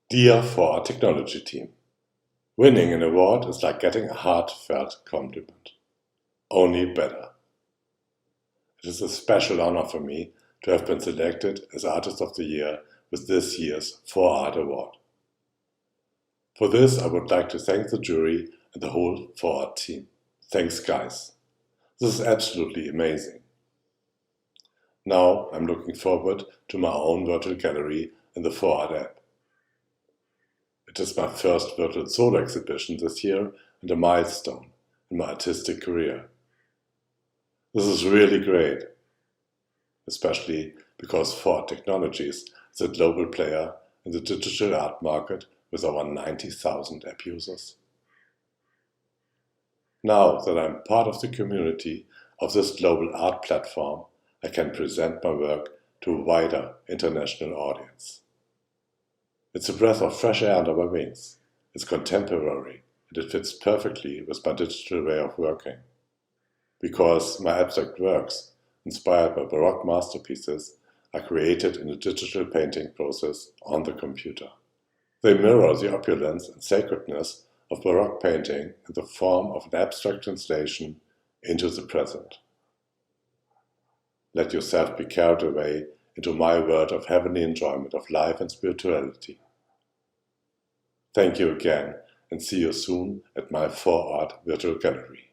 Dear 4R Technology team, winning an award is like getting a heartfelt compliment, only better. It is a special honor for me to have been selected as Artist of the Year with this year's 4Art Award. For this, I would like to thank the jury and the whole 4Art team. Thanks, guys. This is absolutely amazing. Now I'm looking forward to my own virtual gallery in the 4Art app. It is my first virtual solo exhibition this year and a milestone in my artistic career. This is really great, especially because 4Art Technologies is a global player in the digital art market with over 90,000 app users. Now that I'm part of the community of this global art platform, I can present my work to a wider international audience. It's a breath of fresh air under my wings. It's contemporary and it fits perfectly with my digital way of working. Because my abstract works, inspired by baroque masterpieces, are created in a digital painting process on the computer. They mirror the opulence and sacredness of baroque painting in the form of an abstract translation into the present. Let yourself be carried away into my world of heavenly enjoyment of life and spirituality. Thank you again, and see you soon at my 4Art virtual gallery.